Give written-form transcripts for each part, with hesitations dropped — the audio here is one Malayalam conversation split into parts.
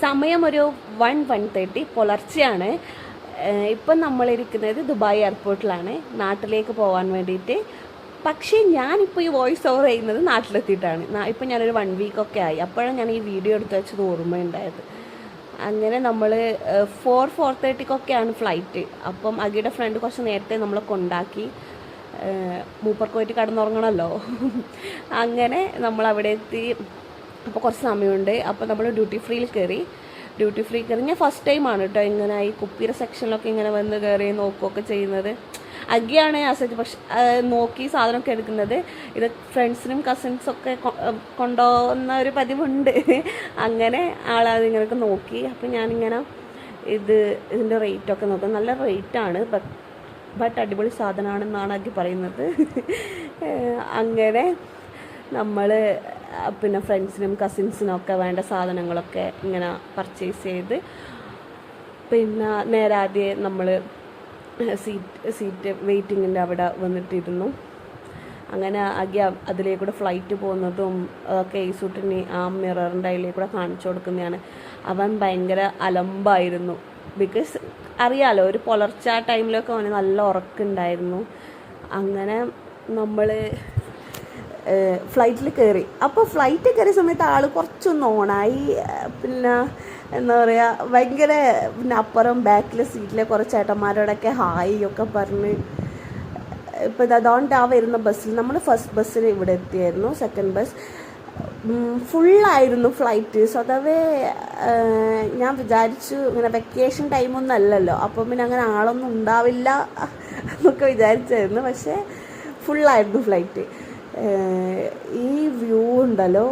സമയം ഒരു 1:30 പുലർച്ചെയാണ്. ഇപ്പം നമ്മളിരിക്കുന്നത് ദുബായ് എയർപോർട്ടിലാണ് നാട്ടിലേക്ക് പോകാൻ വേണ്ടിയിട്ട്. പക്ഷേ ഞാനിപ്പോൾ ഈ വോയിസ് ഓവർ ചെയ്യുന്നത് നാട്ടിലെത്തിയിട്ടാണ്. ഇപ്പം ഞാനൊരു 1 വീക്കൊക്കെ ആയി. അപ്പോഴാണ് ഞാൻ ഈ വീഡിയോ എടുത്ത് വെച്ചത് ഓർമ്മയുണ്ടായത്. അങ്ങനെ നമ്മൾ 4:30 ഫ്ലൈറ്റ്. അപ്പം അഗിയുടെ ഫ്രണ്ട് കുറച്ച് നേരത്തെ നമ്മളെ കൊണ്ടാക്കി. മൂപ്പർക്ക് പോയിട്ട് കിടന്നുറങ്ങണമല്ലോ. അങ്ങനെ നമ്മൾ അവിടെ എത്തി. അപ്പോൾ കുറച്ച് സമയമുണ്ട്. അപ്പോൾ നമ്മൾ ഡ്യൂട്ടി ഫ്രീ കയറി. ഞാൻ ഫസ്റ്റ് ടൈമാണ് കേട്ടോ ഇങ്ങനെ ഈ കുപ്പിയുടെ സെക്ഷനിലൊക്കെ ഇങ്ങനെ വന്ന് കയറി നോക്കുകയൊക്കെ ചെയ്യുന്നത്. അഗിയാണ് അസറ്റ് പക്ഷെ നോക്കി സാധനമൊക്കെ എടുക്കുന്നത്. ഇത് ഫ്രണ്ട്സിനും കസിൻസൊക്കെ കൊണ്ടുപോകുന്ന ഒരു പതിവുണ്ട്. അങ്ങനെ ആളതിങ്ങനെയൊക്കെ നോക്കി. അപ്പം ഞാനിങ്ങനെ ഇതിൻ്റെ റേറ്റൊക്കെ നോക്കും. നല്ല റേറ്റാണ്, ബട്ട് അടിപൊളി സാധനമാണെന്നാണ് അഗി പറയുന്നത്. അങ്ങനെ നമ്മൾ പിന്നെ ഫ്രണ്ട്സിനും കസിൻസിനും ഒക്കെ വേണ്ട സാധനങ്ങളൊക്കെ ഇങ്ങനെ പർച്ചേസ് ചെയ്ത് പിന്നെ നേരെ ആദ്യം നമ്മൾ സീറ്റ് വെയിറ്റിങ്ങിൻ്റെ അവിടെ വന്നിട്ടിരുന്നു. അങ്ങനെ അഗി അതിലേക്കൂടെ ഫ്ലൈറ്റ് പോകുന്നതും ഒക്കെ ഈ സൂട്ടിന് ആ മിററിൻ്റെ അതിലേക്കൂടെ കാണിച്ചു കൊടുക്കുന്നതാണ്. അവൻ ഭയങ്കര അലമ്പായിരുന്നു. ബിക്കോസ് അറിയാലോ ഒരു പുലർച്ച ആ ടൈമിലൊക്കെ അവന് നല്ല ഉറക്കമുണ്ടായിരുന്നു. അങ്ങനെ നമ്മൾ ഫ്ലൈറ്റിൽ കയറി. അപ്പോൾ ഫ്ലൈറ്റ് കയറിയ സമയത്ത് ആൾ കുറച്ചൊന്ന് ഓണായി. പിന്നെ എന്താ പറയുക ഭയങ്കര പിന്നെ അപ്പുറം ബാക്കിലെ സീറ്റിലെ കുറച്ച് ചേട്ടന്മാരോടൊക്കെ ഹായ് ഒക്കെ പറഞ്ഞ്. ഇപ്പോൾ അതുകൊണ്ട് ആ വരുന്ന ബസ്സിൽ നമ്മൾ ഫസ്റ്റ് ബസ്സിൽ ഇവിടെ എത്തിയായിരുന്നു. സെക്കൻഡ് ബസ് ഫുള്ളായിരുന്നു ഫ്ലൈറ്റ്. സ്വതവേ ഞാൻ വിചാരിച്ചു ഇങ്ങനെ വെക്കേഷൻ ടൈമൊന്നും അല്ലല്ലോ, അപ്പം പിന്നെ അങ്ങനെ ആളൊന്നും ഉണ്ടാവില്ല എന്നൊക്കെ വിചാരിച്ചായിരുന്നു. പക്ഷേ ഫുള്ളായിരുന്നു ഫ്ലൈറ്റ്. ഈ വ്യൂ ഉണ്ടല്ലോ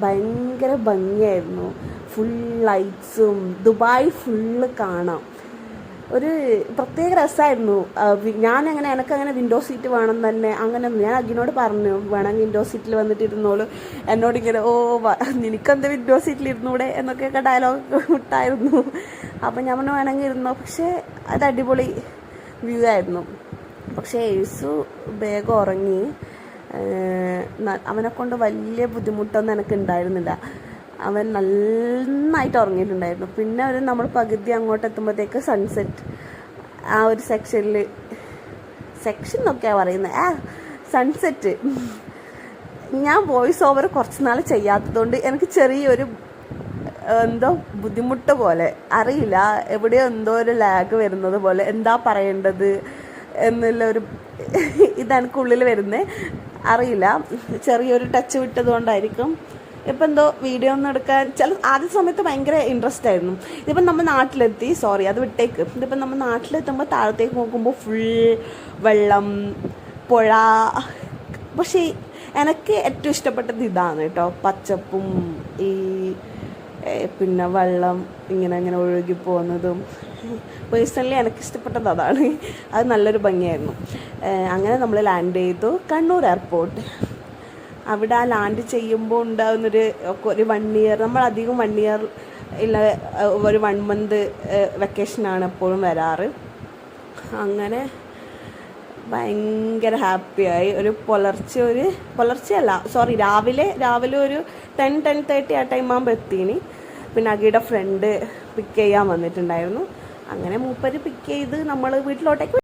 ഭയങ്കര ഭംഗിയായിരുന്നു. ഫുൾ ലൈറ്റ്സും ദുബായ് ഫുള്ള് കാണാം. ഒരു പ്രത്യേക രസമായിരുന്നു. എനിക്കങ്ങനെ വിൻഡോ സീറ്റ് വേണം തന്നെ. അങ്ങനെ ഞാൻ അഗിനോട് പറഞ്ഞു വേണം വിൻഡോ സീറ്റിൽ വന്നിട്ട് ഇരുന്നോളൂ. എന്നോടിങ്ങനെ നിനക്കെന്ത് വിൻഡോ സീറ്റിൽ ഇരുന്നൂടെ എന്നൊക്കെയൊക്കെ ഡയലോഗ് ഇട്ടായിരുന്നു. അപ്പം ഞാൻ പറഞ്ഞു വേണമെങ്കിൽ ഇരുന്നോ. പക്ഷേ അത് അടിപൊളി വ്യൂ ആയിരുന്നു. പക്ഷേ യേസു വേഗം ഉറങ്ങി. അവനെക്കൊണ്ട് വലിയ ബുദ്ധിമുട്ടൊന്നും എനിക്ക് ഉണ്ടായിരുന്നില്ല. അവൻ നന്നായിട്ട് ഉറങ്ങിയിട്ടുണ്ടായിരുന്നു. പിന്നെ നമ്മൾ പകുതി അങ്ങോട്ട് എത്തുമ്പോഴത്തേക്ക് സൺസെറ്റ് ആ ഒരു സെക്ഷൻ എന്നൊക്കെയാണ് പറയുന്നത്. സൺസെറ്റ് ഞാൻ വോയിസ് ഓവർ കുറച്ച് നാൾ ചെയ്യാത്തതുകൊണ്ട് എനിക്ക് ചെറിയൊരു എന്തോ ബുദ്ധിമുട്ട് പോലെ, അറിയില്ല, എവിടെയോ എന്തോ ഒരു ലാഗ് വരുന്നത് പോലെ, എന്താ പറയേണ്ടത് എന്നുള്ളൊരു ഇതെനിക്കുള്ളിൽ വരുന്നത്. അറിയില്ല, ചെറിയൊരു ടച്ച് വിട്ടത് കൊണ്ടായിരിക്കും. ഇപ്പം എന്തോ വീഡിയോ ഒന്നും എടുക്കാൻ ആദ്യ സമയത്ത് ഭയങ്കര ഇൻട്രസ്റ്റ് ആയിരുന്നു. ഇതിപ്പം നമ്മൾ നാട്ടിലെത്തി, സോറി അത് വിട്ടേക്ക്. ഇതിപ്പം നമ്മൾ നാട്ടിലെത്തുമ്പോൾ താഴത്തേക്ക് നോക്കുമ്പോൾ ഫുൾ വെള്ളം, പുഴ. പക്ഷേ എനിക്ക് ഏറ്റവും ഇഷ്ടപ്പെട്ടത് ഇതാണ് കേട്ടോ, പച്ചപ്പും ഈ പിന്നെ വെള്ളം ഇങ്ങനെ ഒഴുകി പോകുന്നതും. പേഴ്സണലി എനിക്കിഷ്ടപ്പെട്ടത് അതാണ്. അത് നല്ലൊരു ഭംഗിയായിരുന്നു. അങ്ങനെ നമ്മൾ ലാൻഡ് ചെയ്തു കണ്ണൂർ എയർപോർട്ട്. അവിടെ ആ ലാൻഡ് ചെയ്യുമ്പോൾ ഉണ്ടാകുന്നൊരു 1 ഇയർ, നമ്മളധികം 1 ഇയർ ഇല്ല ഒരു 1 മന്ത് വെക്കേഷനാണ് എപ്പോഴും വരാറ്. അങ്ങനെ ഭയങ്കര ഹാപ്പിയായി. രാവിലെ ഒരു 10:30 ആ ടൈം ആകുമ്പോൾ എത്തീനി. പിന്നെ അഗിയുടെ ഫ്രണ്ട് പിക്ക് ചെയ്യാൻ വന്നിട്ടുണ്ടായിരുന്നു. അങ്ങനെ മൂപ്പര് പിക്ക് ചെയ്ത് നമ്മൾ വീട്ടിലോട്ടേക്ക്